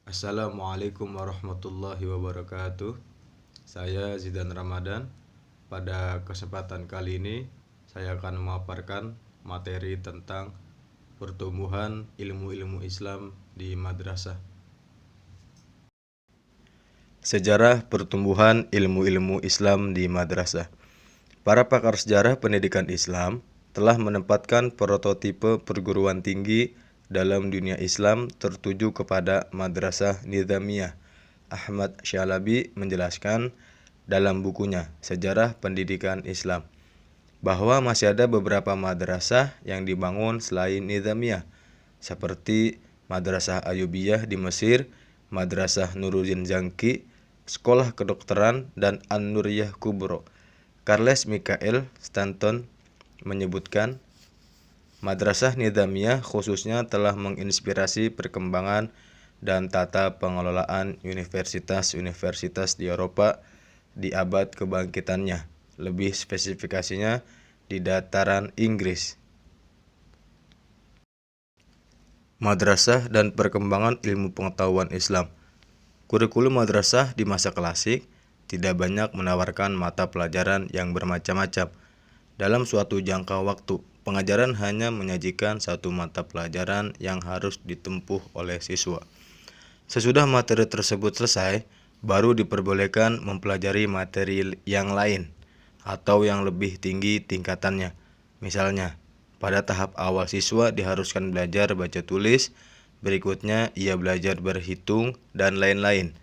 Assalamualaikum warahmatullahi wabarakatuh. Saya Zidan Ramadan. Pada kesempatan kali ini, saya akan memaparkan materi tentang pertumbuhan ilmu-ilmu Islam di madrasah. Sejarah pertumbuhan ilmu-ilmu Islam di madrasah. Para pakar sejarah pendidikan Islam telah menempatkan prototipe perguruan tinggi dalam dunia Islam tertuju kepada madrasah nizamiyah. Ahmad Syalabi menjelaskan dalam bukunya Sejarah Pendidikan Islam bahwa masih ada beberapa madrasah yang dibangun selain nizamiyah, seperti Madrasah Ayubiyah di Mesir, Madrasah Nuruddin Zanki, Sekolah Kedokteran, dan An-Nuriyah Kubro. Charles Michael Stanton menyebutkan, madrasah nizamiyah khususnya telah menginspirasi perkembangan dan tata pengelolaan universitas-universitas di Eropa di abad kebangkitannya, lebih spesifikasinya di dataran Inggris. Madrasah dan perkembangan ilmu pengetahuan Islam. Kurikulum madrasah di masa klasik tidak banyak menawarkan mata pelajaran yang bermacam-macam. Dalam suatu jangka waktu, pengajaran hanya menyajikan satu mata pelajaran yang harus ditempuh oleh siswa. Sesudah materi tersebut selesai, baru diperbolehkan mempelajari materi yang lain atau yang lebih tinggi tingkatannya. Misalnya, pada tahap awal siswa diharuskan belajar baca tulis, berikutnya ia belajar berhitung, dan lain-lain.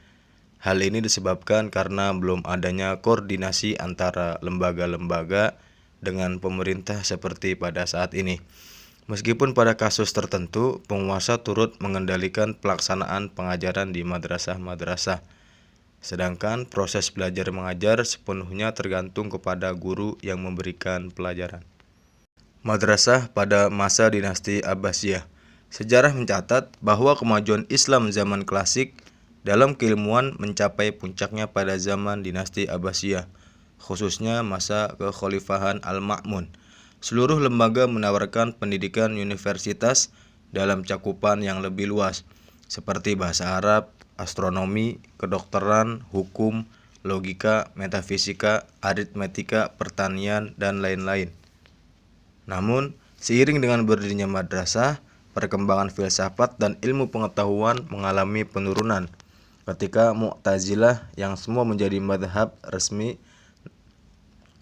Hal ini disebabkan karena belum adanya koordinasi antara lembaga-lembaga dengan pemerintah seperti pada saat ini. Meskipun pada kasus tertentu, penguasa turut mengendalikan pelaksanaan pengajaran di madrasah-madrasah, sedangkan proses belajar mengajar sepenuhnya tergantung kepada guru yang memberikan pelajaran. Madrasah pada masa dinasti Abbasiyah. Sejarah mencatat bahwa kemajuan Islam zaman klasik dalam keilmuan mencapai puncaknya pada zaman dinasti Abbasiyah, khususnya masa kekhalifahan Al-Ma'mun. Seluruh lembaga menawarkan pendidikan universitas dalam cakupan yang lebih luas, seperti bahasa Arab, astronomi, kedokteran, hukum, logika, metafisika, aritmetika, pertanian, dan lain-lain. Namun, seiring dengan berdirinya madrasah, perkembangan filsafat dan ilmu pengetahuan mengalami penurunan. Ketika Mu'tazilah yang semua menjadi madhab resmi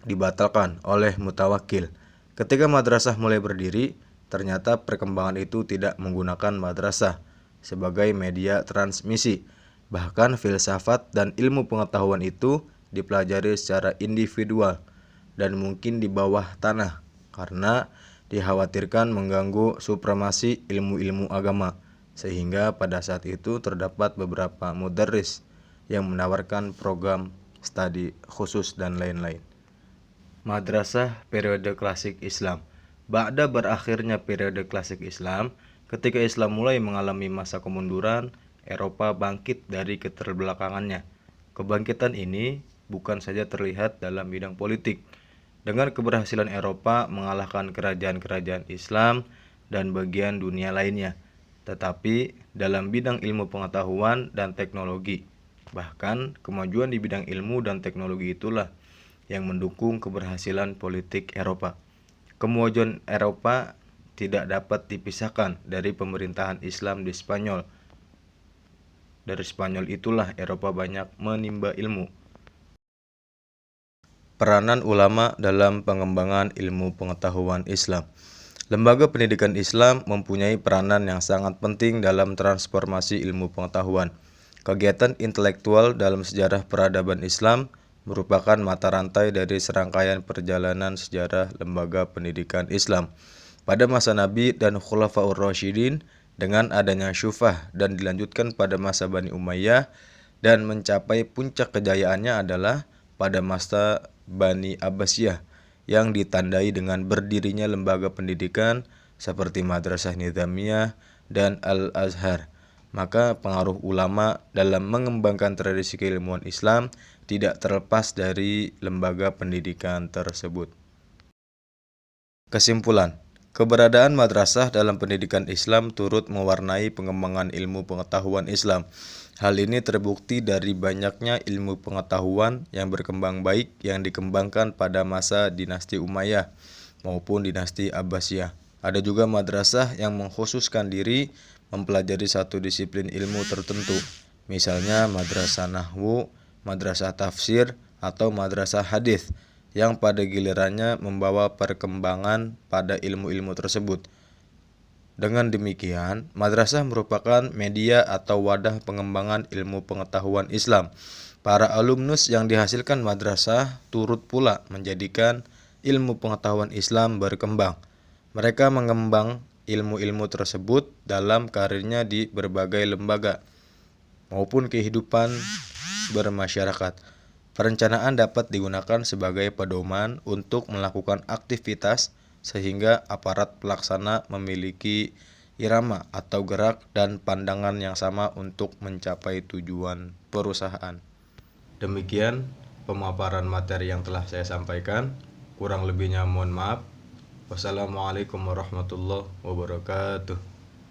dibatalkan oleh Mutawakkil. Ketika madrasah mulai berdiri, ternyata perkembangan itu tidak menggunakan madrasah sebagai media transmisi. Bahkan filsafat dan ilmu pengetahuan itu dipelajari secara individual dan mungkin di bawah tanah karena dikhawatirkan mengganggu supremasi ilmu-ilmu agama, sehingga pada saat itu terdapat beberapa mudarris yang menawarkan program studi khusus dan lain-lain. Madrasah periode klasik Islam. Ba'da berakhirnya periode klasik Islam, ketika Islam mulai mengalami masa kemunduran, Eropa bangkit dari keterbelakangannya. Kebangkitan ini bukan saja terlihat dalam bidang politik, dengan keberhasilan Eropa mengalahkan kerajaan-kerajaan Islam dan bagian dunia lainnya, tetapi dalam bidang ilmu pengetahuan dan teknologi. Bahkan kemajuan di bidang ilmu dan teknologi itulah yang mendukung keberhasilan politik Eropa. Kemajuan Eropa tidak dapat dipisahkan dari pemerintahan Islam di Spanyol. Dari Spanyol itulah Eropa banyak menimba ilmu. Peranan ulama dalam pengembangan ilmu pengetahuan Islam. Lembaga pendidikan Islam mempunyai peranan yang sangat penting dalam transformasi ilmu pengetahuan. Kegiatan intelektual dalam sejarah peradaban Islam merupakan mata rantai dari serangkaian perjalanan sejarah lembaga pendidikan Islam. Pada masa Nabi dan Khulafaur Rasyidin, dengan adanya syufah dan dilanjutkan pada masa Bani Umayyah, dan mencapai puncak kejayaannya adalah pada masa Bani Abbasiyah yang ditandai dengan berdirinya lembaga pendidikan seperti Madrasah Nizamiyah dan Al-Azhar. Maka pengaruh ulama dalam mengembangkan tradisi keilmuan Islam tidak terlepas dari lembaga pendidikan tersebut. Kesimpulan, Keberadaan madrasah dalam pendidikan Islam turut mewarnai pengembangan ilmu pengetahuan Islam. Hal ini terbukti dari banyaknya ilmu pengetahuan yang berkembang baik yang dikembangkan pada masa dinasti Umayyah maupun dinasti Abbasiyah. Ada juga madrasah yang mengkhususkan diri mempelajari satu disiplin ilmu tertentu, misalnya madrasah nahwu, madrasah tafsir, atau madrasah hadis, yang pada gilirannya membawa perkembangan pada ilmu-ilmu tersebut. Dengan demikian, madrasah merupakan media atau wadah pengembangan ilmu pengetahuan Islam. Para alumnus yang dihasilkan madrasah turut pula menjadikan ilmu pengetahuan Islam berkembang. Mereka mengembang ilmu-ilmu tersebut dalam karirnya di berbagai lembaga maupun kehidupan bermasyarakat. Perencanaan dapat digunakan sebagai pedoman untuk melakukan aktivitas sehingga aparat pelaksana memiliki irama atau gerak dan pandangan yang sama untuk mencapai tujuan perusahaan. Demikian pemaparan materi yang telah saya sampaikan. Kurang lebihnya mohon maaf. Wassalamualaikum warahmatullahi wabarakatuh.